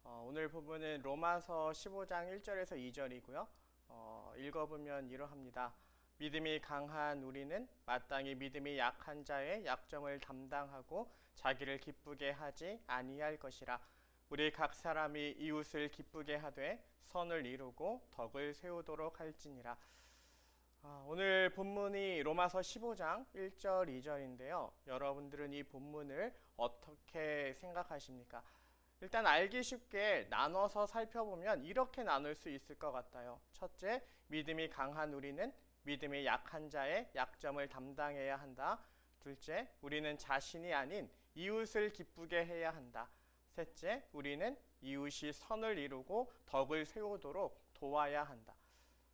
오늘 부분은 로마서 15장 1절에서 2절이고요. 읽어보면 이러합니다. 믿음이 강한 우리는 마땅히 믿음이 약한 자의 약점을 담당하고 자기를 기쁘게 하지 아니할 것이라. 우리 각 사람이 이웃을 기쁘게 하되 선을 이루고 덕을 세우도록 할지니라. 오늘 본문이 로마서 15장 1절 2절인데요. 여러분들은 이 본문을 어떻게 생각하십니까? 일단 알기 쉽게 나눠서 살펴보면 이렇게 나눌 수 있을 것 같아요. 첫째, 믿음이 강한 우리는 믿음이 약한 자의 약점을 담당해야 한다. 둘째, 우리는 자신이 아닌 이웃을 기쁘게 해야 한다. 셋째, 우리는 이웃이 선을 이루고 덕을 세우도록 도와야 한다.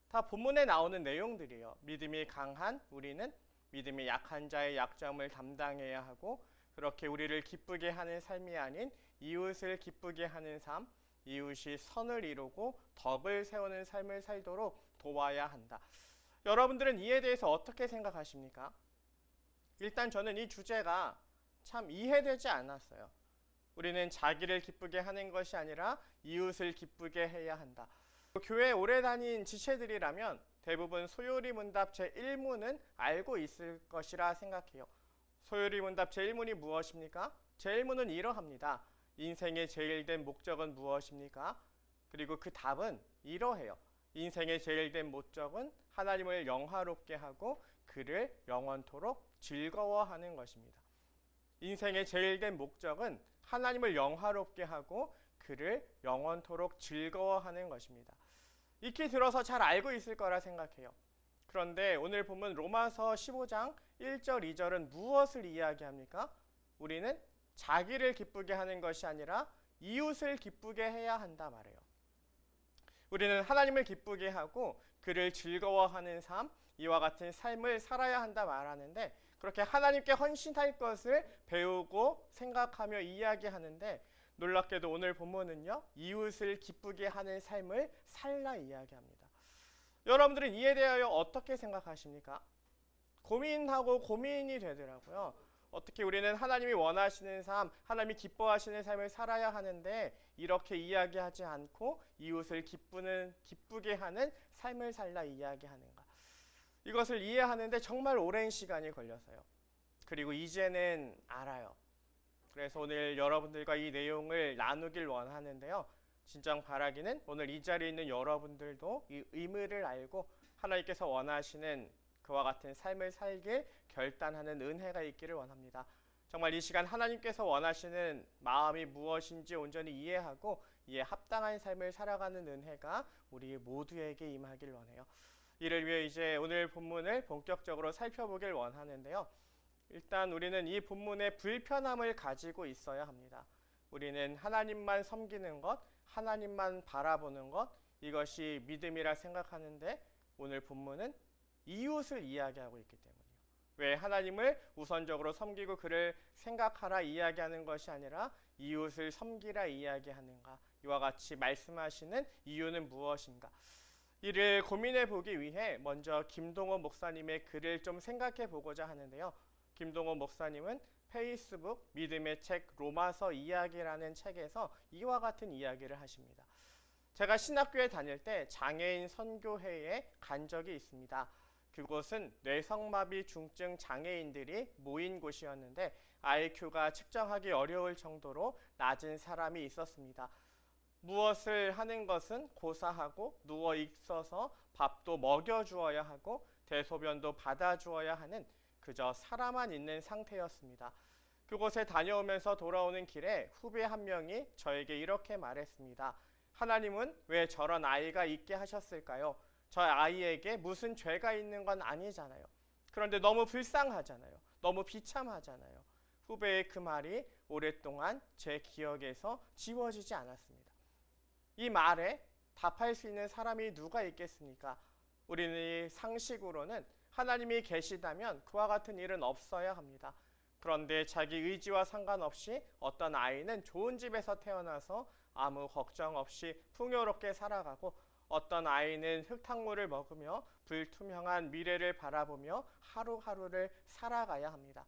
다 본문에 나오는 내용들이에요. 믿음이 강한 우리는 믿음이 약한 자의 약점을 담당해야 하고, 그렇게 우리를 기쁘게 하는 삶이 아닌 이웃을 기쁘게 하는 삶, 이웃이 선을 이루고 덕을 세우는 삶을 살도록 도와야 한다. 여러분들은 이에 대해서 어떻게 생각하십니까? 일단 저는 이 주제가 참 이해되지 않았어요. 우리는 자기를 기쁘게 하는 것이 아니라 이웃을 기쁘게 해야 한다. 교회 오래 다닌 지체들이라면 대부분 소요리 문답 제1문은 알고 있을 것이라 생각해요. 소요리 문답 제1문이 무엇입니까? 제1문은 이러합니다. 인생의 제일된 목적은 무엇입니까? 그리고 그 답은 이러해요. 인생의 제일된 목적은 하나님을 영화롭게 하고 그를 영원토록 즐거워하는 것입니다. 인생의 제일된 목적은 하나님을 영화롭게 하고 그를 영원토록 즐거워하는 것입니다. 익히 들어서 잘 알고 있을 거라 생각해요. 그런데 오늘 보면 로마서 15장 1절 2절은 무엇을 이야기합니까? 우리는 자기를 기쁘게 하는 것이 아니라 이웃을 기쁘게 해야 한다 말해요. 우리는 하나님을 기쁘게 하고 그를 즐거워하는 삶, 이와 같은 삶을 살아야 한다 말하는데, 그렇게 하나님께 헌신할 것을 배우고 생각하며 이야기하는데, 놀랍게도 오늘 본문은요, 이웃을 기쁘게 하는 삶을 살라 이야기합니다. 여러분들은 이에 대하여 어떻게 생각하십니까? 고민하고 고민이 되더라고요. 어떻게 우리는 하나님이 원하시는 삶, 하나님이 기뻐하시는 삶을 살아야 하는데 이렇게 이야기하지 않고 이웃을 기쁘게 하는 삶을 살라 이야기하는가? 이것을 이해하는데 정말 오랜 시간이 걸렸어요. 그리고 이제는 알아요. 그래서 오늘 여러분들과 이 내용을 나누길 원하는데요. 진정 바라기는 오늘 이 자리에 있는 여러분들도 이 의미를 알고 하나님께서 원하시는 그와 같은 삶을 살길 결단하는 은혜가 있기를 원합니다. 정말 이 시간 하나님께서 원하시는 마음이 무엇인지 온전히 이해하고 이에 합당한 삶을 살아가는 은혜가 우리 모두에게 임하길 원해요. 이를 위해 이제 오늘 본문을 본격적으로 살펴보길 원하는데요. 일단 우리는 이 본문의 불편함을 가지고 있어야 합니다. 우리는 하나님만 섬기는 것, 하나님만 바라보는 것, 이것이 믿음이라 생각하는데 오늘 본문은 이웃을 이야기하고 있기 때문이에요. 왜 하나님을 우선적으로 섬기고 그를 생각하라 이야기하는 것이 아니라 이웃을 섬기라 이야기하는가? 이와 같이 말씀하시는 이유는 무엇인가? 이를 고민해 보기 위해 먼저 김동호 목사님의 글을 좀 생각해 보고자 하는데요. 김동호 목사님은 페이스북 믿음의 책 로마서 이야기라는 책에서 이와 같은 이야기를 하십니다. 제가 신학교에 다닐 때 장애인 선교회에 간 적이 있습니다. 그곳은 뇌성마비 중증 장애인들이 모인 곳이었는데 IQ가 측정하기 어려울 정도로 낮은 사람이 있었습니다. 무엇을 하는 것은 고사하고 누워 있어서 밥도 먹여주어야 하고 대소변도 받아주어야 하는 그저 살아만 있는 상태였습니다. 그곳에 다녀오면서 돌아오는 길에 후배 한 명이 저에게 이렇게 말했습니다. 하나님은 왜 저런 아이가 있게 하셨을까요? 저 아이에게 무슨 죄가 있는 건 아니잖아요. 그런데 너무 불쌍하잖아요. 너무 비참하잖아요. 후배의 그 말이 오랫동안 제 기억에서 지워지지 않았습니다. 이 말에 답할 수 있는 사람이 누가 있겠습니까? 우리는 상식으로는 하나님이 계시다면 그와 같은 일은 없어야 합니다. 그런데 자기 의지와 상관없이 어떤 아이는 좋은 집에서 태어나서 아무 걱정 없이 풍요롭게 살아가고, 어떤 아이는 흙탕물을 먹으며 불투명한 미래를 바라보며 하루하루를 살아가야 합니다.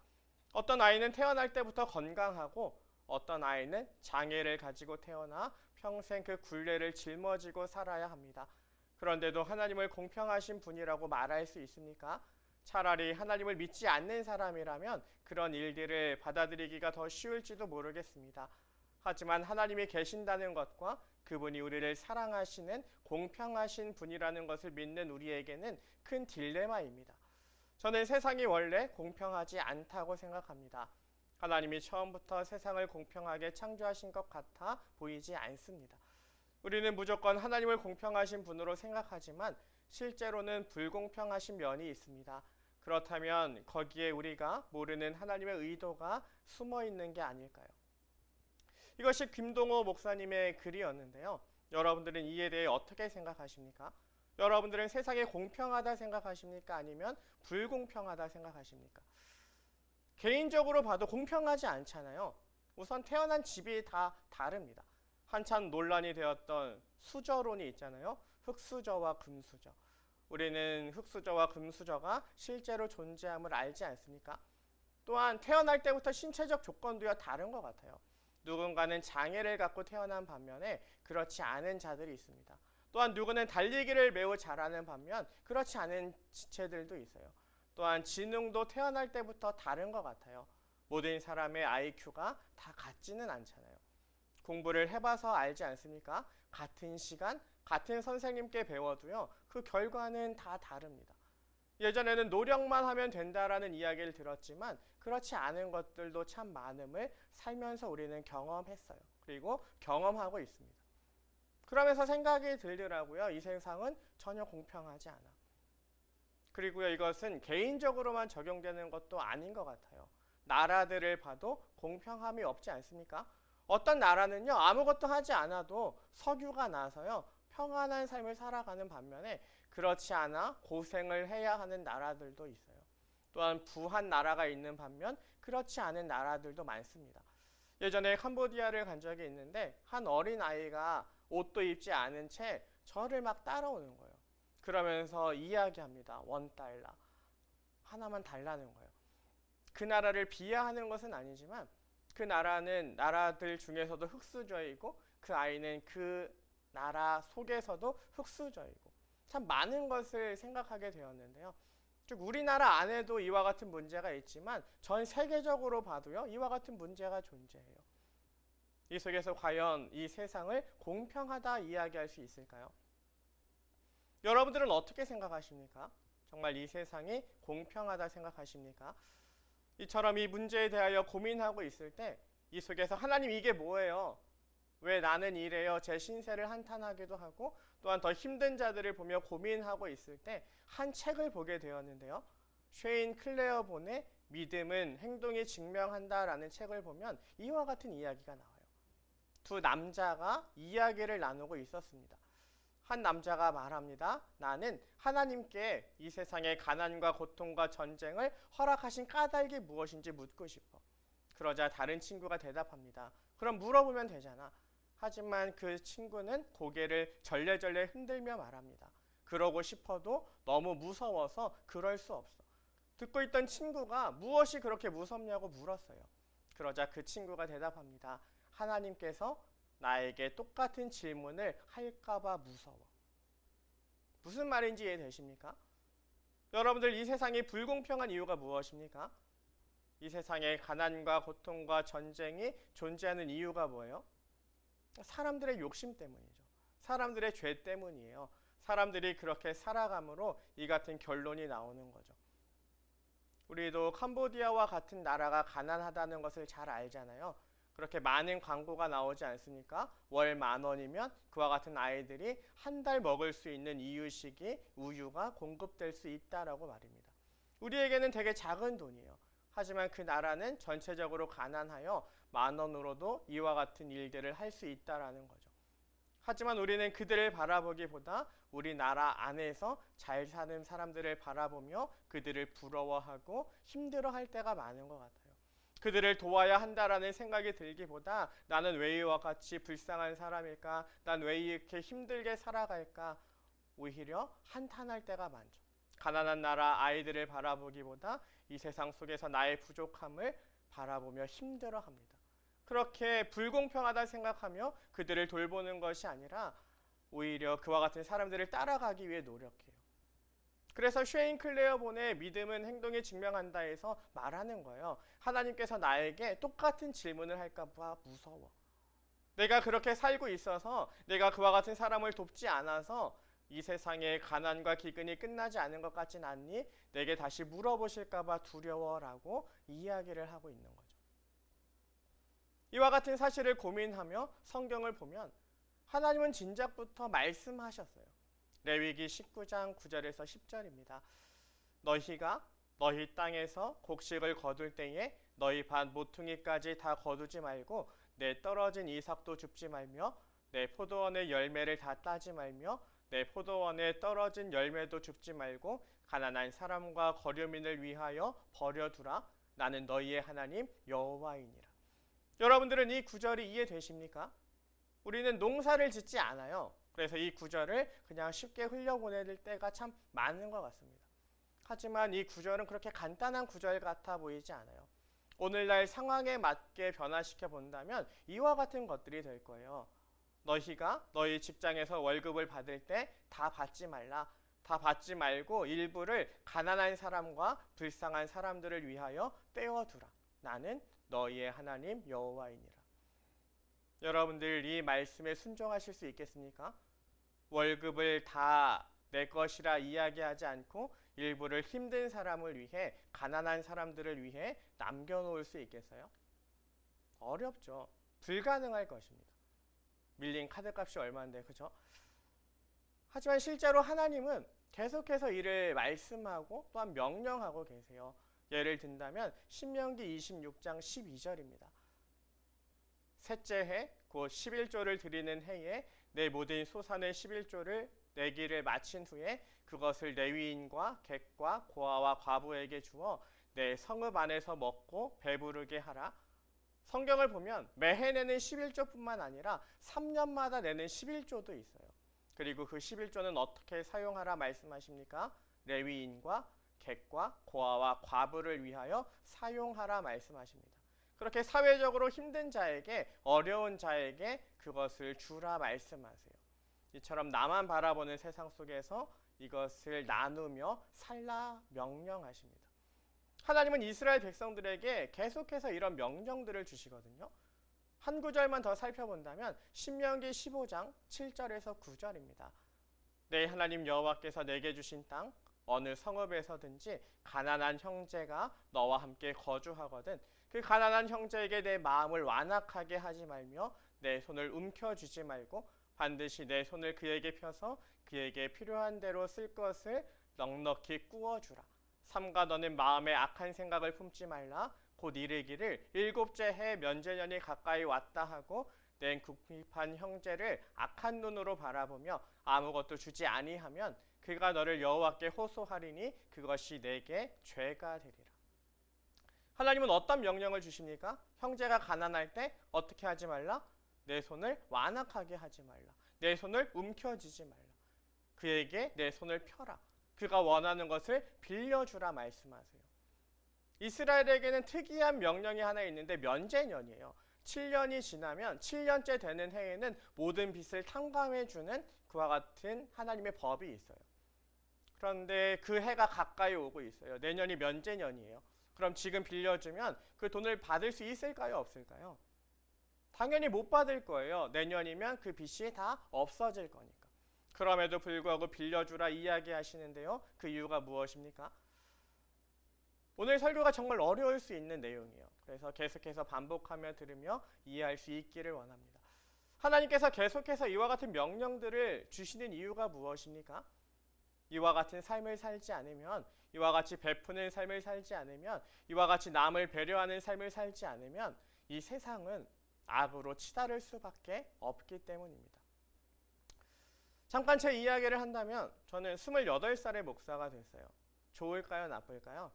어떤 아이는 태어날 때부터 건강하고 어떤 아이는 장애를 가지고 태어나 평생 그 굴레를 짊어지고 살아야 합니다. 그런데도 하나님을 공평하신 분이라고 말할 수 있습니까? 차라리 하나님을 믿지 않는 사람이라면 그런 일들을 받아들이기가 더 쉬울지도 모르겠습니다. 하지만 하나님이 계신다는 것과 그분이 우리를 사랑하시는 공평하신 분이라는 것을 믿는 우리에게는 큰 딜레마입니다. 저는 세상이 원래 공평하지 않다고 생각합니다. 하나님이 처음부터 세상을 공평하게 창조하신 것 같아 보이지 않습니다. 우리는 무조건 하나님을 공평하신 분으로 생각하지만 실제로는 불공평하신 면이 있습니다. 그렇다면 거기에 우리가 모르는 하나님의 의도가 숨어 있는 게 아닐까요? 이것이 김동호 목사님의 글이었는데요. 여러분들은 이에 대해 어떻게 생각하십니까? 여러분들은 세상이 공평하다 생각하십니까? 아니면 불공평하다 생각하십니까? 개인적으로 봐도 공평하지 않잖아요. 우선 태어난 집이 다 다릅니다. 한참 논란이 되었던 수저론이 있잖아요. 흙수저와 금수저. 우리는 흙수저와 금수저가 실제로 존재함을 알지 않습니까? 또한 태어날 때부터 신체적 조건도요 다른 것 같아요. 누군가는 장애를 갖고 태어난 반면에 그렇지 않은 자들이 있습니다. 또한 누구는 달리기를 매우 잘하는 반면 그렇지 않은 지체들도 있어요. 또한 지능도 태어날 때부터 다른 것 같아요. 모든 사람의 IQ가 다 같지는 않잖아요. 공부를 해봐서 알지 않습니까? 같은 시간, 같은 선생님께 배워도요, 그 결과는 다 다릅니다. 예전에는 노력만 하면 된다라는 이야기를 들었지만 그렇지 않은 것들도 참 많음을 살면서 우리는 경험했어요. 그리고 경험하고 있습니다. 그러면서 생각이 들더라고요. 이 세상은 전혀 공평하지 않아. 그리고요, 이것은 개인적으로만 적용되는 것도 아닌 것 같아요. 나라들을 봐도 공평함이 없지 않습니까? 어떤 나라는요, 아무것도 하지 않아도 석유가 나서요, 평안한 삶을 살아가는 반면에 그렇지 않아 고생을 해야 하는 나라들도 있어요. 또한 부한 나라가 있는 반면 그렇지 않은 나라들도 많습니다. 예전에 캄보디아를 간 적이 있는데 한 어린아이가 옷도 입지 않은 채 저를 막 따라오는 거예요. 그러면서 이야기합니다. $1 하나만 달라는 거예요. 그 나라를 비하하는 것은 아니지만 그 나라는 나라들 중에서도 흙수저이고 그 아이는 그 나라 속에서도 흙수저이고 참 많은 것을 생각하게 되었는데요. 즉 우리나라 안에도 이와 같은 문제가 있지만 전 세계적으로 봐도요, 이와 같은 문제가 존재해요. 이 속에서 과연 이 세상을 공평하다 이야기할 수 있을까요? 여러분들은 어떻게 생각하십니까? 정말 이 세상이 공평하다 생각하십니까? 이처럼 이 문제에 대하여 고민하고 있을 때 이 속에서 하나님 이게 뭐예요? 왜 나는 이래요? 제 신세를 한탄하기도 하고 또한 더 힘든 자들을 보며 고민하고 있을 때 한 책을 보게 되었는데요. 쉐인 클레어본의 믿음은 행동이 증명한다라는 책을 보면 이와 같은 이야기가 나와요. 두 남자가 이야기를 나누고 있었습니다. 한 남자가 말합니다. 나는 하나님께 이 세상의 가난과 고통과 전쟁을 허락하신 까닭이 무엇인지 묻고 싶어. 그러자 다른 친구가 대답합니다. 그럼 물어보면 되잖아. 하지만 그 친구는 고개를 절레절레 흔들며 말합니다. 그러고 싶어도 너무 무서워서 그럴 수 없어. 듣고 있던 친구가 무엇이 그렇게 무섭냐고 물었어요. 그러자 그 친구가 대답합니다. 하나님께서 나에게 똑같은 질문을 할까봐 무서워. 무슨 말인지 이해되십니까? 여러분들 이 세상이 불공평한 이유가 무엇입니까? 이 세상에 가난과 고통과 전쟁이 존재하는 이유가 뭐예요? 사람들의 욕심 때문이죠. 사람들의 죄 때문이에요. 사람들이 그렇게 살아감으로 이 같은 결론이 나오는 거죠. 우리도 캄보디아와 같은 나라가 가난하다는 것을 잘 알잖아요. 그렇게 많은 광고가 나오지 않습니까? 월 10,000원이면 그와 같은 아이들이 한 달 먹을 수 있는 이유식이 우유가 공급될 수 있다라고 말입니다. 우리에게는 되게 작은 돈이에요. 하지만 그 나라는 전체적으로 가난하여 10,000원으로도 이와 같은 일들을 할 수 있다라는 거죠. 하지만 우리는 그들을 바라보기보다 우리나라 안에서 잘 사는 사람들을 바라보며 그들을 부러워하고 힘들어할 때가 많은 것 같아요. 그들을 도와야 한다라는 생각이 들기보다 나는 왜 이와 같이 불쌍한 사람일까? 난 왜 이렇게 힘들게 살아갈까? 오히려 한탄할 때가 많죠. 가난한 나라 아이들을 바라보기보다 이 세상 속에서 나의 부족함을 바라보며 힘들어합니다. 그렇게 불공평하다 생각하며 그들을 돌보는 것이 아니라 오히려 그와 같은 사람들을 따라가기 위해 노력해요. 그래서 쉐인 클레어본의 믿음은 행동에 증명한다에서 말하는 거예요. 하나님께서 나에게 똑같은 질문을 할까 봐 무서워. 내가 그렇게 살고 있어서 내가 그와 같은 사람을 돕지 않아서 이 세상의 가난과 기근이 끝나지 않은 것 같진 않니? 내게 다시 물어보실까 봐 두려워라고 이야기를 하고 있는 거죠. 이와 같은 사실을 고민하며 성경을 보면 하나님은 진작부터 말씀하셨어요. 레위기 19장 9절에서 10절입니다. 너희가 너희 땅에서 곡식을 거둘 때에 너희 밭 모퉁이까지 다 거두지 말고 내 떨어진 이삭도 줍지 말며 내 포도원의 열매를 다 따지 말며 내 포도원에 떨어진 열매도 줍지 말고 가난한 사람과 거류민을 위하여 버려두라. 나는 너희의 하나님 여호와이니라. 여러분들은 이 구절이 이해되십니까? 우리는 농사를 짓지 않아요. 그래서 이 구절을 그냥 쉽게 흘려보낼 때가 참 많은 것 같습니다. 하지만 이 구절은 그렇게 간단한 구절 같아 보이지 않아요. 오늘날 상황에 맞게 변화시켜 본다면 이와 같은 것들이 될 거예요. 너희가 너희 직장에서 월급을 받을 때 다 받지 말라. 다 받지 말고 일부를 가난한 사람과 불쌍한 사람들을 위하여 떼어두라. 나는 너희의 하나님 여호와이니라. 여러분들 이 말씀에 순종하실 수 있겠습니까? 월급을 다 내 것이라 이야기하지 않고 일부를 힘든 사람을 위해, 가난한 사람들을 위해 남겨놓을 수 있겠어요? 어렵죠. 불가능할 것입니다. 밀린 카드값이 얼마인데, 그죠? 하지만 실제로 하나님은 계속해서 이를 말씀하고 또한 명령하고 계세요. 예를 든다면 신명기 26장 12절입니다. 셋째 해, 곧 11조를 드리는 해에 내 모든 소산의 11조를 내기를 마친 후에 그것을 레위인과 객과 고아와 과부에게 주어 내 성읍 안에서 먹고 배부르게 하라. 성경을 보면 매해 내는 11조뿐만 아니라 3년마다 내는 11조도 있어요. 그리고 그 11조는 어떻게 사용하라 말씀하십니까? 레위인과 객과 고아와 과부를 위하여 사용하라 말씀하십니다. 그렇게 사회적으로 힘든 자에게, 어려운 자에게 그것을 주라 말씀하세요. 이처럼 나만 바라보는 세상 속에서 이것을 나누며 살라 명령하십니다. 하나님은 이스라엘 백성들에게 계속해서 이런 명령들을 주시거든요. 한 구절만 더 살펴본다면 신명기 15장 7절에서 9절입니다. 내 하나님 여호와께서 내게 주신 땅 어느 성읍에서든지 가난한 형제가 너와 함께 거주하거든 그 가난한 형제에게 내 마음을 완악하게 하지 말며 내 손을 움켜쥐지 말고 반드시 내 손을 그에게 펴서 그에게 필요한 대로 쓸 것을 넉넉히 꾸어주라. 삼가 너는 마음에 악한 생각을 품지 말라. 곧 이르기를 일곱째 해 면제년이 가까이 왔다 하고 내 궁핍한 형제를 악한 눈으로 바라보며 아무것도 주지 아니하면 그가 너를 여호와께 호소하리니 그것이 내게 죄가 되리라. 하나님은 어떤 명령을 주십니까? 형제가 가난할 때 어떻게 하지 말라? 내 손을 완악하게 하지 말라. 내 손을 움켜쥐지 말라. 그에게 내 손을 펴라. 그가 원하는 것을 빌려주라 말씀하세요. 이스라엘에게는 특이한 명령이 하나 있는데 면제년이에요. 7년이 지나면 7년째 되는 해에는 모든 빚을 탕감해주는 그와 같은 하나님의 법이 있어요. 그런데 그 해가 가까이 오고 있어요. 내년이 면제년이에요. 그럼 지금 빌려주면 그 돈을 받을 수 있을까요? 없을까요? 당연히 못 받을 거예요. 내년이면 그 빚이 다 없어질 거니까. 그럼에도 불구하고 빌려주라 이야기하시는데요. 그 이유가 무엇입니까? 오늘 설교가 정말 어려울 수 있는 내용이에요. 그래서 계속해서 반복하며 들으며 이해할 수 있기를 원합니다. 하나님께서 계속해서 이와 같은 명령들을 주시는 이유가 무엇입니까? 이와 같은 삶을 살지 않으면, 이와 같이 베푸는 삶을 살지 않으면, 이와 같이 남을 배려하는 삶을 살지 않으면 이 세상은 악으로 치달을 수밖에 없기 때문입니다. 잠깐 제 이야기를 한다면 저는 28살의 목사가 됐어요. 좋을까요? 나쁠까요?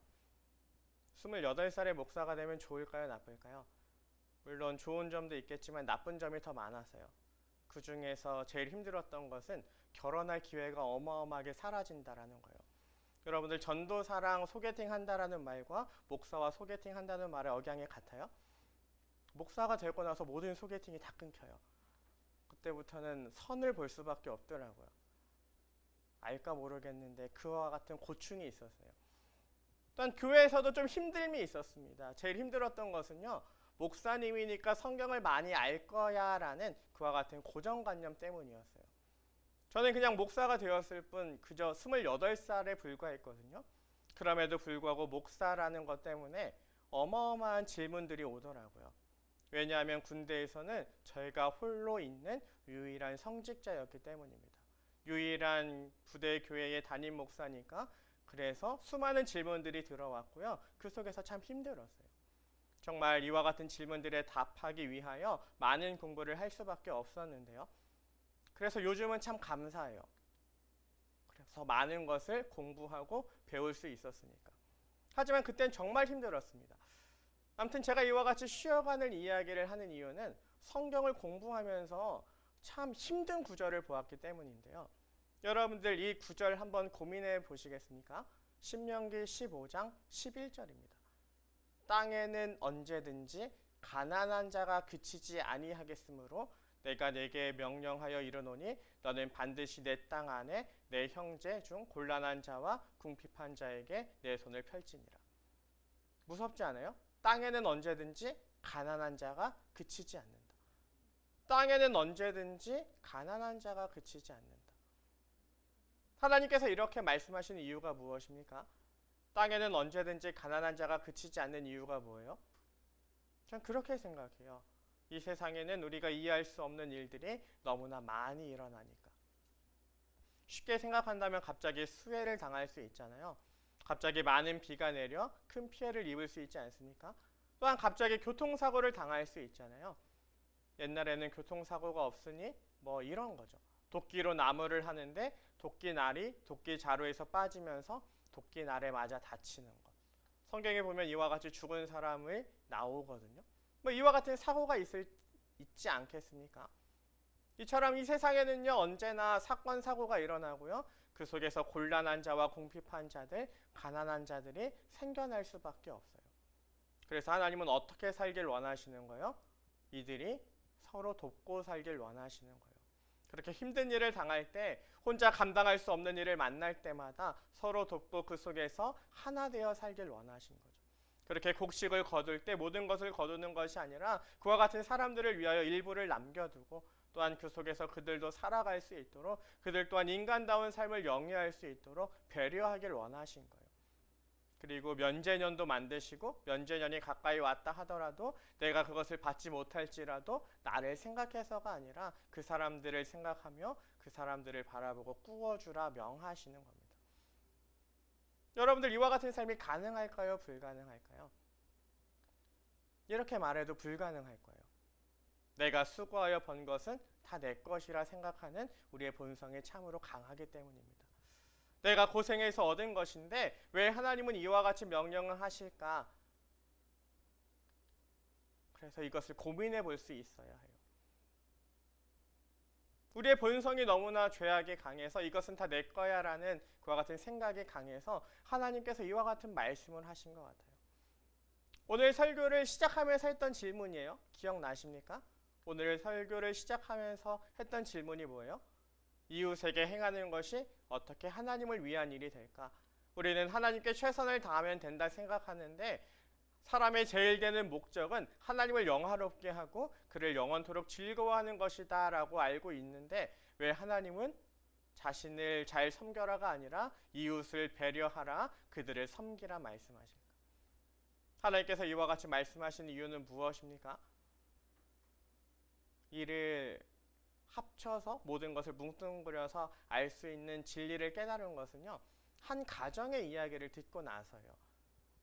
28살의 목사가 되면 좋을까요? 나쁠까요? 물론 좋은 점도 있겠지만 나쁜 점이 더 많았어요. 그 중에서 제일 힘들었던 것은 결혼할 기회가 어마어마하게 사라진다라는 거예요. 여러분들 전도사랑 소개팅 한다라는 말과 목사와 소개팅 한다는 말의 억양이 같아요? 목사가 되고 나서 모든 소개팅이 다 끊겨요. 그때부터는 선을 볼 수밖에 없더라고요. 알까 모르겠는데 그와 같은 고충이 있었어요. 또한 교회에서도 좀 힘듦이 있었습니다. 제일 힘들었던 것은요, 목사님이니까 성경을 많이 알 거야 라는 그와 같은 고정관념 때문이었어요. 저는 그냥 목사가 되었을 뿐 그저 28살에 불과했거든요. 그럼에도 불구하고 목사라는 것 때문에 어마어마한 질문들이 오더라고요. 왜냐하면 군대에서는 저희가 홀로 있는 유일한 성직자였기 때문입니다. 유일한 부대 교회의 담임 목사니까 그래서 수많은 질문들이 들어왔고요. 그 속에서 참 힘들었어요. 정말 이와 같은 질문들에 답하기 위하여 많은 공부를 할 수밖에 없었는데요. 그래서 요즘은 참 감사해요. 그래서 많은 것을 공부하고 배울 수 있었으니까. 하지만 그땐 정말 힘들었습니다. 아무튼 제가 이와 같이 쉬어가는 이야기를 하는 이유는 성경을 공부하면서 참 힘든 구절을 보았기 때문인데요. 여러분들 이 구절 한번 고민해 보시겠습니까? 신명기 15장 11절입니다. 땅에는 언제든지 가난한 자가 그치지 아니하겠으므로 내가 내게 명령하여 이르노니 너는 반드시 내 땅 안에 내 형제 중 곤란한 자와 궁핍한 자에게 내 손을 펼지니라. 무섭지 않아요? 땅에는 언제든지 가난한 자가 그치지 않는다. 땅에는 언제든지 가난한 자가 그치지 않는다. 하나님께서 이렇게 말씀하시는 이유가 무엇입니까? 땅에는 언제든지 가난한 자가 그치지 않는 이유가 뭐예요? 전 그렇게 생각해요. 이 세상에는 우리가 이해할 수 없는 일들이 너무나 많이 일어나니까. 쉽게 생각한다면 갑자기 수해를 당할 수 있잖아요. 갑자기 많은 비가 내려 큰 피해를 입을 수 있지 않습니까? 또한 갑자기 교통사고를 당할 수 있잖아요. 옛날에는 교통사고가 없으니 뭐 이런 거죠. 도끼로 나무를 하는데 도끼날이 도끼 자루에서 빠지면서 도끼날에 맞아 다치는 것. 성경에 보면 이와 같이 죽은 사람을 나오거든요. 뭐 이와 같은 사고가 있지 않겠습니까? 이처럼 이 세상에는요, 언제나 사건 사고가 일어나고요. 그 속에서 곤란한 자와 궁핍한 자들, 가난한 자들이 생겨날 수밖에 없어요. 그래서 하나님은 어떻게 살길 원하시는 거예요? 이들이 서로 돕고 살길 원하시는 거예요. 그렇게 힘든 일을 당할 때, 혼자 감당할 수 없는 일을 만날 때마다 서로 돕고 그 속에서 하나 되어 살길 원하신 거죠. 그렇게 곡식을 거둘 때 모든 것을 거두는 것이 아니라 그와 같은 사람들을 위하여 일부를 남겨두고 또한 그 속에서 그들도 살아갈 수 있도록, 그들 또한 인간다운 삶을 영위할 수 있도록 배려하길 원하신 거예요. 그리고 면제년도 만드시고 면제년이 가까이 왔다 하더라도 내가 그것을 받지 못할지라도 나를 생각해서가 아니라 그 사람들을 생각하며 그 사람들을 바라보고 꾸어주라 명하시는 겁니다. 여러분들 이와 같은 삶이 가능할까요? 불가능할까요? 이렇게 말해도 불가능할 거예요. 내가 수고하여 번 것은 다 내 것이라 생각하는 우리의 본성이 참으로 강하기 때문입니다. 내가 고생해서 얻은 것인데 왜 하나님은 이와 같이 명령을 하실까? 그래서 이것을 고민해 볼 수 있어야 해요. 우리의 본성이 너무나 죄악이 강해서 이것은 다 내 거야 라는 그와 같은 생각이 강해서 하나님께서 이와 같은 말씀을 하신 것 같아요. 오늘 설교를 시작하면서 했던 질문이에요. 기억나십니까? 오늘 설교를 시작하면서 했던 질문이 뭐예요? 이웃에게 행하는 것이 어떻게 하나님을 위한 일이 될까? 우리는 하나님께 최선을 다하면 된다 생각하는데 사람의 제일 되는 목적은 하나님을 영화롭게 하고 그를 영원토록 즐거워하는 것이다 라고 알고 있는데 왜 하나님은 자신을 잘 섬겨라가 아니라 이웃을 배려하라, 그들을 섬기라 말씀하실까? 하나님께서 이와 같이 말씀하신 이유는 무엇입니까? 이를 합쳐서 모든 것을 뭉뚱그려서 알 수 있는 진리를 깨달은 것은요, 한 가정의 이야기를 듣고 나서요.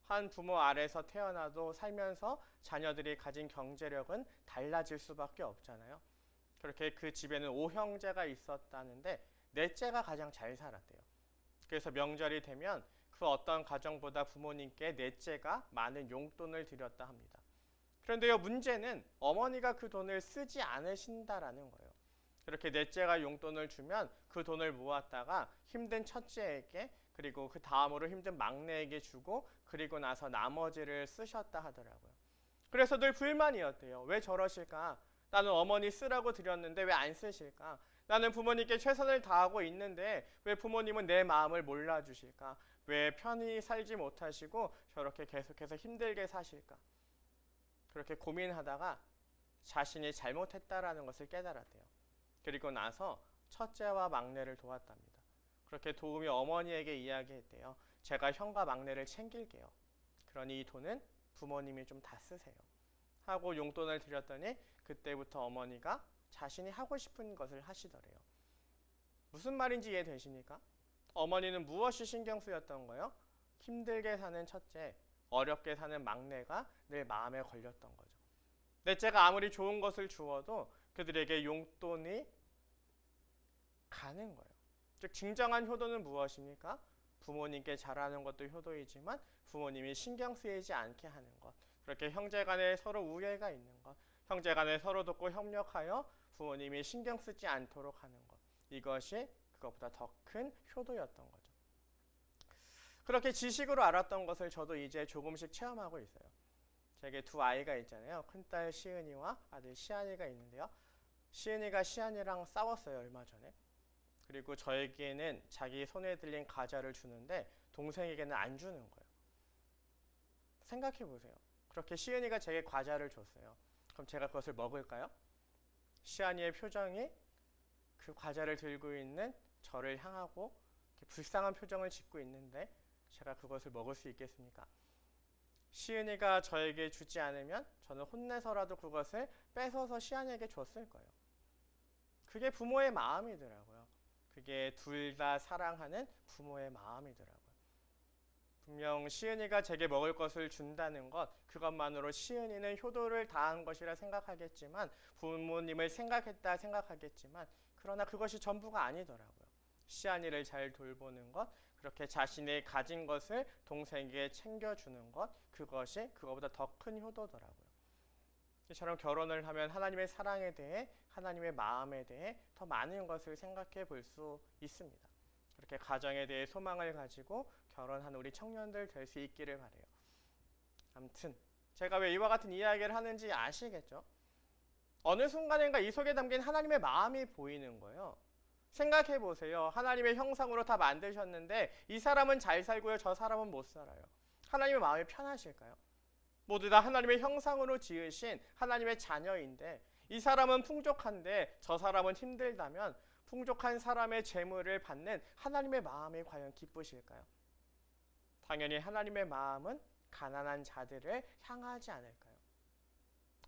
한 부모 아래서 태어나도 살면서 자녀들이 가진 경제력은 달라질 수밖에 없잖아요. 그렇게 그 집에는 5형제가 있었다는데 넷째가 가장 잘 살았대요. 그래서 명절이 되면 그 어떤 가정보다 부모님께 넷째가 많은 용돈을 드렸다 합니다. 그런데요, 문제는 어머니가 그 돈을 쓰지 않으신다라는 거예요. 그렇게 넷째가 용돈을 주면 그 돈을 모았다가 힘든 첫째에게 그리고 그 다음으로 힘든 막내에게 주고 그리고 나서 나머지를 쓰셨다 하더라고요. 그래서 늘 불만이었대요. 왜 저러실까? 나는 어머니 쓰라고 드렸는데 왜 안 쓰실까? 나는 부모님께 최선을 다하고 있는데 왜 부모님은 내 마음을 몰라주실까? 왜 편히 살지 못하시고 저렇게 계속해서 힘들게 사실까? 그렇게 고민하다가 자신이 잘못했다라는 것을 깨달았대요. 그리고 나서 첫째와 막내를 도왔답니다. 그렇게 도우미 어머니에게 이야기했대요. 제가 형과 막내를 챙길게요. 그러니 이 돈은 부모님이 좀 다 쓰세요. 하고 용돈을 드렸더니 그때부터 어머니가 자신이 하고 싶은 것을 하시더래요. 무슨 말인지 이해되십니까? 어머니는 무엇이 신경 쓰였던 거예요? 힘들게 사는 첫째, 어렵게 사는 막내가 늘 마음에 걸렸던 거죠. 넷째가 아무리 좋은 것을 주어도 그들에게 용돈이 가는 거예요. 즉 진정한 효도는 무엇입니까? 부모님께 잘하는 것도 효도이지만 부모님이 신경 쓰이지 않게 하는 것. 그렇게 형제간에 서로 우애가 있는 것. 형제간에 서로 돕고 협력하여 부모님이 신경 쓰지 않도록 하는 것. 이것이 그것보다 더 큰 효도였던 거죠. 그렇게 지식으로 알았던 것을 저도 이제 조금씩 체험하고 있어요. 제게 두 아이가 있잖아요. 큰딸 시은이와 아들 시안이가 있는데요. 시은이가 시안이랑 싸웠어요, 얼마 전에. 그리고 저에게는 자기 손에 들린 과자를 주는데 동생에게는 안 주는 거예요. 생각해 보세요. 그렇게 시은이가 제게 과자를 줬어요. 그럼 제가 그것을 먹을까요? 시안이의 표정이 그 과자를 들고 있는 저를 향하고 불쌍한 표정을 짓고 있는데 제가 그것을 먹을 수 있겠습니까? 시은이가 저에게 주지 않으면 저는 혼내서라도 그것을 뺏어서 시안이에게 줬을 거예요. 그게 부모의 마음이더라고요. 그게 둘 다 사랑하는 부모의 마음이더라고요. 분명 시은이가 제게 먹을 것을 준다는 것, 그것만으로 시은이는 효도를 다한 것이라 생각하겠지만 부모님을 생각했다 생각하겠지만 그러나 그것이 전부가 아니더라고요. 시안이를 잘 돌보는 것, 그렇게 자신이 가진 것을 동생에게 챙겨주는 것, 그것이 그거보다 더 큰 효도더라고요. 이처럼 결혼을 하면 하나님의 사랑에 대해, 하나님의 마음에 대해 더 많은 것을 생각해 볼 수 있습니다. 그렇게 가정에 대해 소망을 가지고 결혼한 우리 청년들 될 수 있기를 바라요. 아무튼 제가 왜 이와 같은 이야기를 하는지 아시겠죠? 어느 순간인가 이 속에 담긴 하나님의 마음이 보이는 거예요. 생각해 보세요. 하나님의 형상으로 다 만드셨는데 이 사람은 잘 살고요, 저 사람은 못 살아요. 하나님의 마음이 편하실까요? 모두 다 하나님의 형상으로 지으신 하나님의 자녀인데 이 사람은 풍족한데 저 사람은 힘들다면 풍족한 사람의 재물을 받는 하나님의 마음이 과연 기쁘실까요? 당연히 하나님의 마음은 가난한 자들을 향하지 않을까요?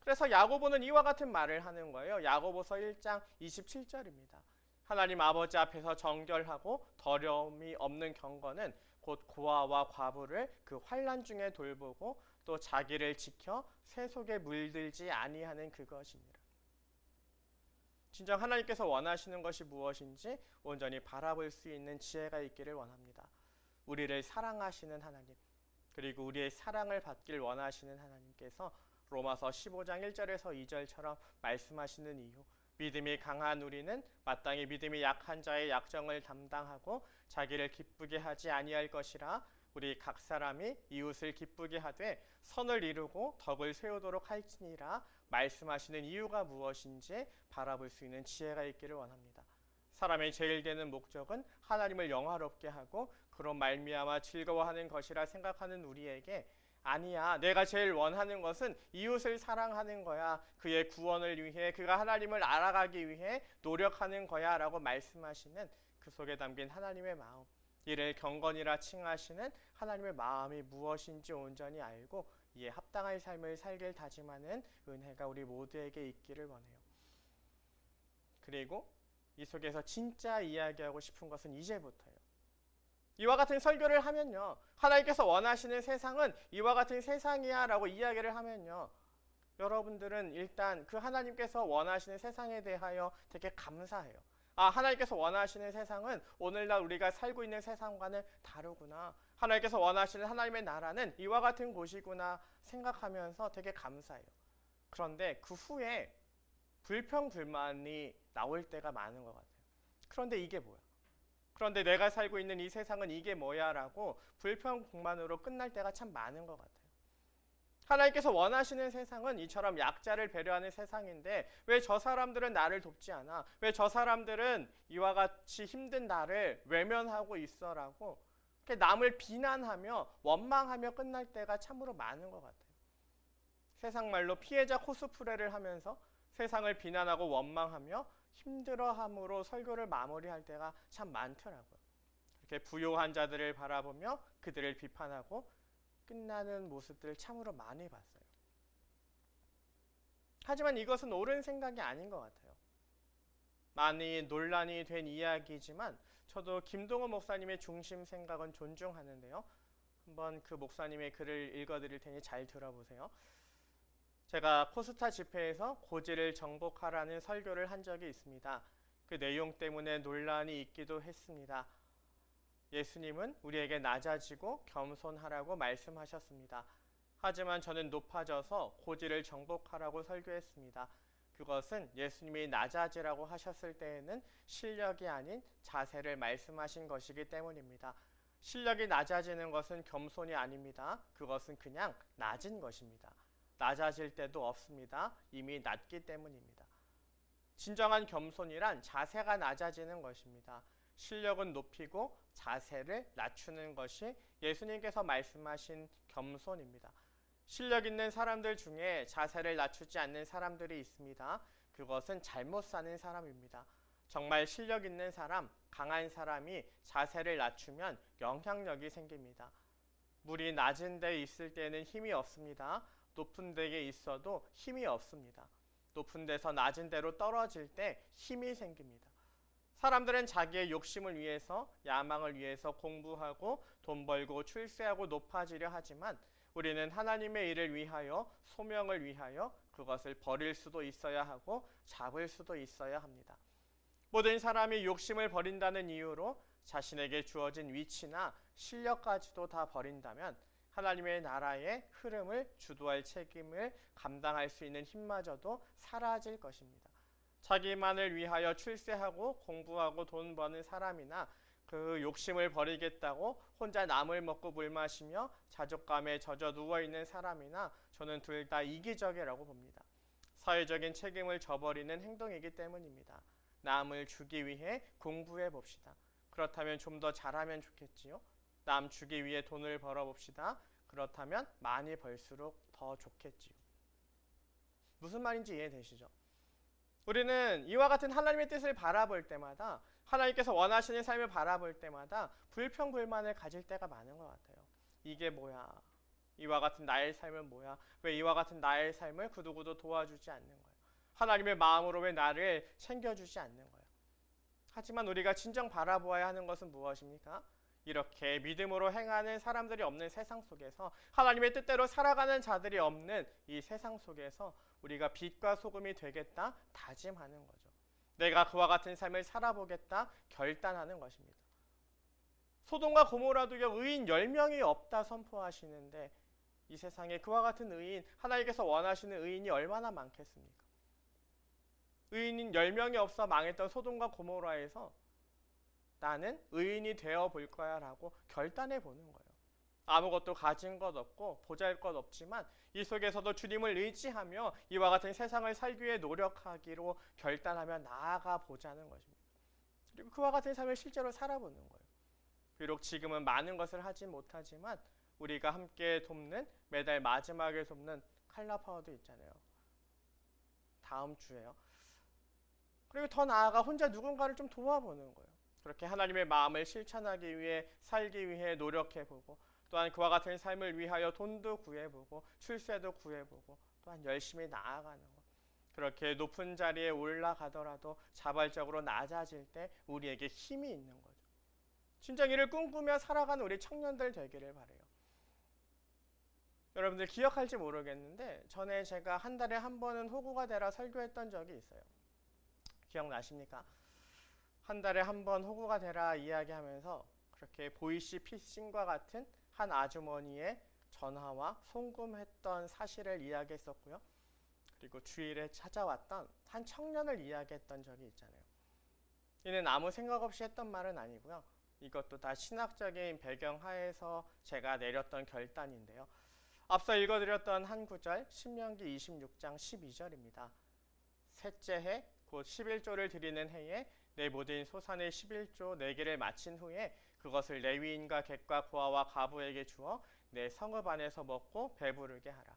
그래서 야고보는 이와 같은 말을 하는 거예요. 야고보서 1장 27절입니다. 하나님 아버지 앞에서 정결하고 더러움이 없는 경건은 곧 고아와 과부를 그 환난 중에 돌보고 또 자기를 지켜 새 속에 물들지 아니하는 그것이니라. 진정 하나님께서 원하시는 것이 무엇인지 온전히 바라볼 수 있는 지혜가 있기를 원합니다. 우리를 사랑하시는 하나님, 그리고 우리의 사랑을 받길 원하시는 하나님께서 로마서 15장 1절에서 2절처럼 말씀하시는 이유, 믿음이 강한 우리는 마땅히 믿음이 약한 자의 약정을 담당하고 자기를 기쁘게 하지 아니할 것이라 우리 각 사람이 이웃을 기쁘게 하되 선을 이루고 덕을 세우도록 할지니라 말씀하시는 이유가 무엇인지 바라볼 수 있는 지혜가 있기를 원합니다. 사람의 제일 되는 목적은 하나님을 영화롭게 하고 그로 말미암아 즐거워하는 것이라 생각하는 우리에게 아니야, 내가 제일 원하는 것은 이웃을 사랑하는 거야, 그의 구원을 위해, 그가 하나님을 알아가기 위해 노력하는 거야 라고 말씀하시는 그 속에 담긴 하나님의 마음, 이를 경건이라 칭하시는 하나님의 마음이 무엇인지 온전히 알고 이에 합당한 삶을 살길 다짐하는 은혜가 우리 모두에게 있기를 원해요. 그리고 이 속에서 진짜 이야기하고 싶은 것은 이제부터예요. 이와 같은 설교를 하면요, 하나님께서 원하시는 세상은 이와 같은 세상이야 라고 이야기를 하면요, 여러분들은 일단 그 하나님께서 원하시는 세상에 대하여 되게 감사해요. 아, 하나님께서 원하시는 세상은 오늘날 우리가 살고 있는 세상과는 다르구나, 하나님께서 원하시는 하나님의 나라는 이와 같은 곳이구나 생각하면서 되게 감사해요. 그런데 그 후에 불평불만이 나올 때가 많은 것 같아요. 그런데 이게 뭐야? 그런데 내가 살고 있는 이 세상은 이게 뭐야? 라고 불평불만으로 끝날 때가 참 많은 것 같아요. 하나님께서 원하시는 세상은 이처럼 약자를 배려하는 세상인데 왜 저 사람들은 나를 돕지 않아? 왜 저 사람들은 이와 같이 힘든 나를 외면하고 있어라고 이렇게 남을 비난하며 원망하며 끝날 때가 참으로 많은 것 같아요. 세상 말로 피해자 코스프레를 하면서 세상을 비난하고 원망하며 힘들어함으로 설교를 마무리할 때가 참 많더라고요. 이렇게 부요한 자들을 바라보며 그들을 비판하고 끝나는 모습들을 참으로 많이 봤어요. 하지만 이것은 옳은 생각이 아닌 것 같아요. 많이 논란이 된 이야기지만 저도 김동호 목사님의 중심 생각은 존중하는데요. 한번 그 목사님의 글을 읽어드릴 테니 잘 들어보세요. 제가 포스타 집회에서 고지를 정복하라는 설교를 한 적이 있습니다. 그 내용 때문에 논란이 있기도 했습니다. 예수님은 우리에게 낮아지고 겸손하라고 말씀하셨습니다. 하지만 저는 높아져서 고지를 정복하라고 설교했습니다. 그것은 예수님이 낮아지라고 하셨을 때에는 실력이 아닌 자세를 말씀하신 것이기 때문입니다. 실력이 낮아지는 것은 겸손이 아닙니다. 그것은 그냥 낮은 것입니다. 낮아질 때도 없습니다. 이미 낮기 때문입니다. 진정한 겸손이란 자세가 낮아지는 것입니다. 실력은 높이고 자세를 낮추는 것이 예수님께서 말씀하신 겸손입니다. 실력 있는 사람들 중에 자세를 낮추지 않는 사람들이 있습니다. 그것은 잘못 사는 사람입니다. 정말 실력 있는 사람, 강한 사람이 자세를 낮추면 영향력이 생깁니다. 물이 낮은 데 있을 때는 힘이 없습니다. 높은 데에 있어도 힘이 없습니다. 높은 데서 낮은 데로 떨어질 때 힘이 생깁니다. 사람들은 자기의 욕심을 위해서, 야망을 위해서 공부하고 돈 벌고 출세하고 높아지려 하지만 우리는 하나님의 일을 위하여, 소명을 위하여 그것을 버릴 수도 있어야 하고 잡을 수도 있어야 합니다. 모든 사람이 욕심을 버린다는 이유로 자신에게 주어진 위치나 실력까지도 다 버린다면 하나님의 나라의 흐름을 주도할 책임을 감당할 수 있는 힘마저도 사라질 것입니다. 자기만을 위하여 출세하고 공부하고 돈 버는 사람이나 그 욕심을 버리겠다고 혼자 남을 먹고 물 마시며 자족감에 젖어 누워있는 사람이나 저는 둘 다 이기적이라고 봅니다. 사회적인 책임을 져버리는 행동이기 때문입니다. 남을 주기 위해 공부해 봅시다. 그렇다면 좀 더 잘하면 좋겠지요. 남 주기 위해 돈을 벌어봅시다. 그렇다면 많이 벌수록 더 좋겠지요. 무슨 말인지 이해되시죠? 우리는 이와 같은 하나님의 뜻을 바라볼 때마다 하나님께서 원하시는 삶을 바라볼 때마다 불평불만을 가질 때가 많은 것 같아요. 이게 뭐야? 이와 같은 나의 삶은 뭐야? 왜 이와 같은 나의 삶을 그 누구도 도와주지 않는 거예요? 하나님의 마음으로 왜 나를 챙겨주지 않는 거예요? 하지만 우리가 진정 바라보아야 하는 것은 무엇입니까? 이렇게 믿음으로 행하는 사람들이 없는 세상 속에서 하나님의 뜻대로 살아가는 자들이 없는 이 세상 속에서 우리가 빛과 소금이 되겠다 다짐하는 거죠. 내가 그와 같은 삶을 살아보겠다 결단하는 것입니다. 소돔과 고모라도요 의인 10명이 없다 선포하시는데 이 세상에 그와 같은 의인, 하나님께서 원하시는 의인이 얼마나 많겠습니까? 의인인 10명이 없어 망했던 소돔과 고모라에서 나는 의인이 되어 볼 거야 라고 결단해 보는 거예요. 아무것도 가진 것 없고 보잘 것 없지만 이 속에서도 주님을 의지하며 이와 같은 세상을 살기 위해 노력하기로 결단하며 나아가 보자는 것입니다. 그리고 그와 같은 삶을 실제로 살아보는 거예요. 비록 지금은 많은 것을 하지 못하지만 우리가 함께 돕는, 매달 마지막에 돕는 칼라 파워도 있잖아요. 다음 주에요. 그리고 더 나아가 혼자 누군가를 좀 도와보는 거예요. 그렇게 하나님의 마음을 실천하기 위해, 살기 위해 노력해보고 또한 그와 같은 삶을 위하여 돈도 구해보고 출세도 구해보고 또한 열심히 나아가는 것. 그렇게 높은 자리에 올라가더라도 자발적으로 낮아질 때 우리에게 힘이 있는 거죠. 진정 이를 꿈꾸며 살아가는 우리 청년들 되기를 바라요. 여러분들 기억할지 모르겠는데 전에 제가 한 달에 한 번은 호구가 되라 설교했던 적이 있어요. 기억나십니까? 한 달에 한 번 호구가 되라 이야기하면서 그렇게 보이시피싱과 같은 한 아주머니의 전화와 송금했던 사실을 이야기했었고요. 그리고 주일에 찾아왔던 한 청년을 이야기했던 적이 있잖아요. 이는 아무 생각 없이 했던 말은 아니고요. 이것도 다 신학적인 배경 하에서 제가 내렸던 결단인데요. 앞서 읽어드렸던 한 구절 신명기 26장 12절입니다. 셋째 해 곧 11조를 드리는 해에 내 모든 소산의 11조 4개를 마친 후에 그것을 레위인과 객과 고아와 가부에게 주어 내 성읍 안에서 먹고 배부르게 하라.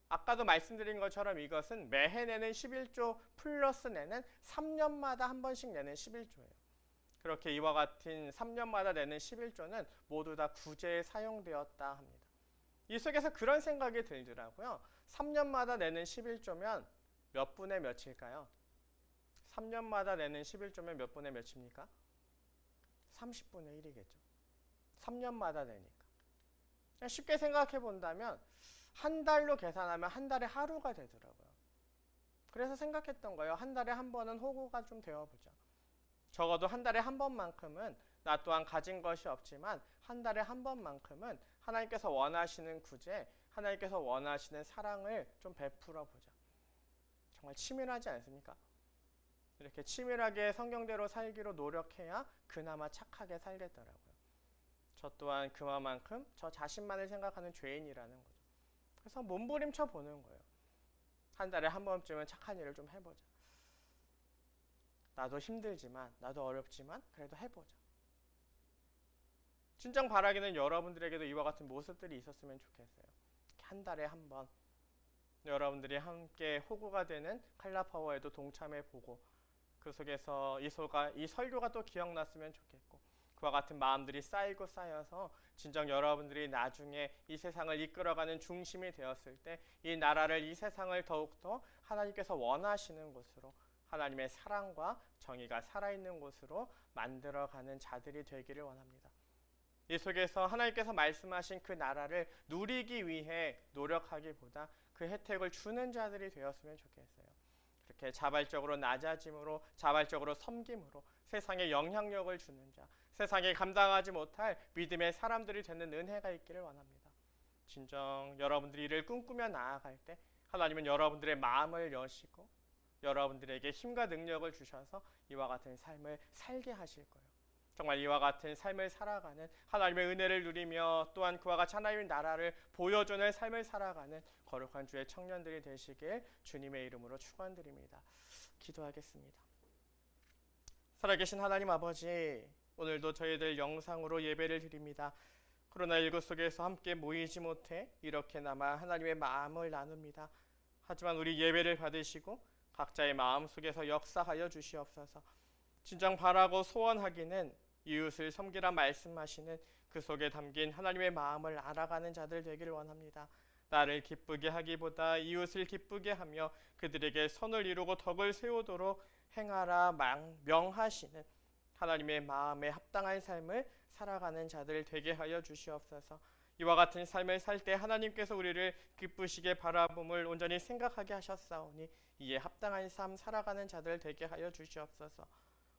아까도 말씀드린 것처럼 이것은 매해 내는 11조 플러스 내는 3년마다 한 번씩 내는 11조예요. 그렇게 이와 같은 3년마다 내는 11조는 모두 다 구제에 사용되었다 합니다. 이 속에서 그런 생각이 들더라고요. 3년마다 내는 11조면 몇 분의 몇일까요? 3년마다 내는 11조면 몇 분의 몇입니까? 30분의 1이겠죠. 3년마다 내니까. 쉽게 생각해 본다면 한 달로 계산하면 한 달에 하루가 되더라고요. 그래서 생각했던 거예요. 한 달에 한 번은 호구가 좀 되어보자. 적어도 한 달에 한 번만큼은 나 또한 가진 것이 없지만 한 달에 한 번만큼은 하나님께서 원하시는 구제, 하나님께서 원하시는 사랑을 좀 베풀어 보자. 정말 치밀하지 않습니까? 이렇게 치밀하게 성경대로 살기로 노력해야 그나마 착하게 살겠더라고요. 저 또한 그만큼 저 자신만을 생각하는 죄인이라는 거죠. 그래서 몸부림쳐 보는 거예요. 한 달에 한 번쯤은 착한 일을 좀 해보자. 나도 힘들지만, 나도 어렵지만 그래도 해보자. 진정 바라기는 여러분들에게도 이와 같은 모습들이 있었으면 좋겠어요. 한 달에 한 번 여러분들이 함께 호구가 되는 칼라파워에도 동참해보고 그 속에서 이 설교가 또 기억났으면 좋겠고 그와 같은 마음들이 쌓이고 쌓여서 진정 여러분들이 나중에 이 세상을 이끌어가는 중심이 되었을 때 이 나라를, 이 세상을 더욱더 하나님께서 원하시는 곳으로, 하나님의 사랑과 정의가 살아있는 곳으로 만들어가는 자들이 되기를 원합니다. 이 속에서 하나님께서 말씀하신 그 나라를 누리기 위해 노력하기보다 그 혜택을 주는 자들이 되었으면 좋겠어요. 그렇게 자발적으로 낮아짐으로, 자발적으로 섬김으로 세상에 영향력을 주는 자, 세상에 감당하지 못할 믿음의 사람들이 되는 은혜가 있기를 원합니다. 진정 여러분들이 이를 꿈꾸며 나아갈 때 하나님은 여러분들의 마음을 여시고 여러분들에게 힘과 능력을 주셔서 이와 같은 삶을 살게 하실 거예요. 정말 이와 같은 삶을 살아가는, 하나님의 은혜를 누리며 또한 그와 같이 하나님의 나라를 보여주는 삶을 살아가는 거룩한 주의 청년들이 되시길 주님의 이름으로 축원드립니다. 기도하겠습니다. 살아계신 하나님 아버지, 오늘도 저희들 영상으로 예배를 드립니다. 코로나19 속에서 함께 모이지 못해 이렇게나마 하나님의 마음을 나눕니다. 하지만 우리 예배를 받으시고 각자의 마음 속에서 역사하여 주시옵소서. 진정 바라고 소원하기는 이웃을 섬기라 말씀하시는 그 속에 담긴 하나님의 마음을 알아가는 자들 되기를 원합니다. 나를 기쁘게 하기보다 이웃을 기쁘게 하며 그들에게 선을 이루고 덕을 세우도록 행하라 명하시는 하나님의 마음에 합당한 삶을 살아가는 자들 되게 하여 주시옵소서. 이와 같은 삶을 살 때 하나님께서 우리를 기쁘시게 바라봄을 온전히 생각하게 하셨사오니 이에 합당한 삶 살아가는 자들 되게 하여 주시옵소서.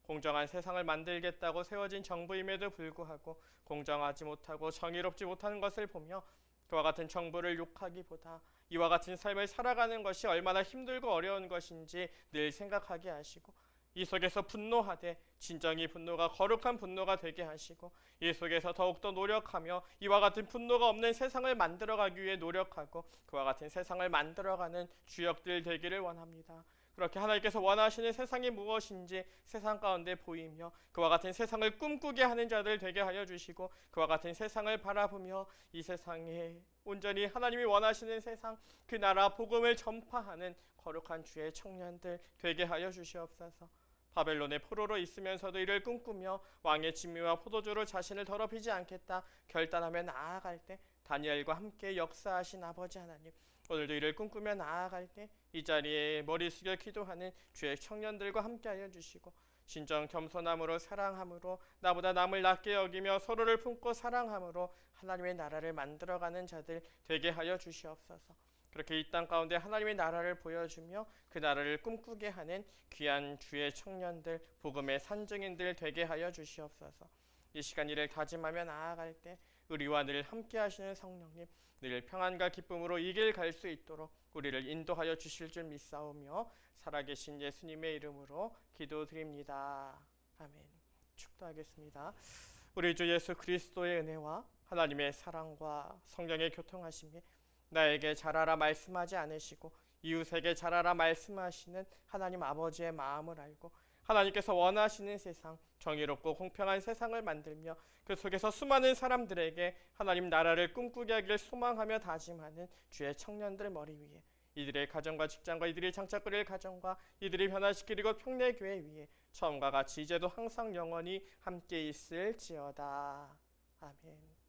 공정한 세상을 만들겠다고 세워진 정부임에도 불구하고 공정하지 못하고 정의롭지 못한 것을 보며 그와 같은 정부를 욕하기보다 이와 같은 삶을 살아가는 것이 얼마나 힘들고 어려운 것인지 늘 생각하게 하시고 이 속에서 분노하되 진정이 분노가 거룩한 분노가 되게 하시고 이 속에서 더욱더 노력하며 이와 같은 분노가 없는 세상을 만들어가기 위해 노력하고 그와 같은 세상을 만들어가는 주역들 되기를 원합니다. 그렇게 하나님께서 원하시는 세상이 무엇인지 세상 가운데 보이며 그와 같은 세상을 꿈꾸게 하는 자들 되게 하여 주시고 그와 같은 세상을 바라보며 이 세상에 온전히 하나님이 원하시는 세상, 그 나라 복음을 전파하는 거룩한 주의 청년들 되게 하여 주시옵소서. 바벨론의 포로로 있으면서도 이를 꿈꾸며 왕의 진미와 포도주로 자신을 더럽히지 않겠다 결단하며 나아갈 때 다니엘과 함께 역사하신 아버지 하나님, 오늘도 이를 꿈꾸며 나아갈 때 이 자리에 머리 숙여 기도하는 주의 청년들과 함께하여 주시고 진정 겸손함으로 사랑함으로 나보다 남을 낮게 여기며 서로를 품고 사랑함으로 하나님의 나라를 만들어가는 자들 되게 하여 주시옵소서. 그렇게 이 땅 가운데 하나님의 나라를 보여주며 그 나라를 꿈꾸게 하는 귀한 주의 청년들, 복음의 산증인들 되게 하여 주시옵소서. 이 시간 이를 다짐하며 나아갈 때 우리와 늘 함께 하시는 성령님, 늘 평안과 기쁨으로 이 길 갈 수 있도록 우리를 인도하여 주실 줄 믿사오며 살아계신 예수님의 이름으로 기도드립니다. 아멘. 축도하겠습니다. 우리 주 예수 그리스도의 은혜와 하나님의 사랑과 성령의 교통하심이 나에게 잘하라 말씀하지 않으시고 이웃에게 잘하라 말씀하시는 하나님 아버지의 마음을 알고 하나님께서 원하시는 세상, 정의롭고 공평한 세상을 만들며 그 속에서 수많은 사람들에게 하나님 나라를 꿈꾸게 하기를 소망하며 다짐하는 주의 청년들 머리 위에 이들의 가정과 직장과 이들이 장착거릴 가정과 이들이 변화시키고 평내교회 위에 처음과 같이 이제도 항상 영원히 함께 있을지어다. 아멘.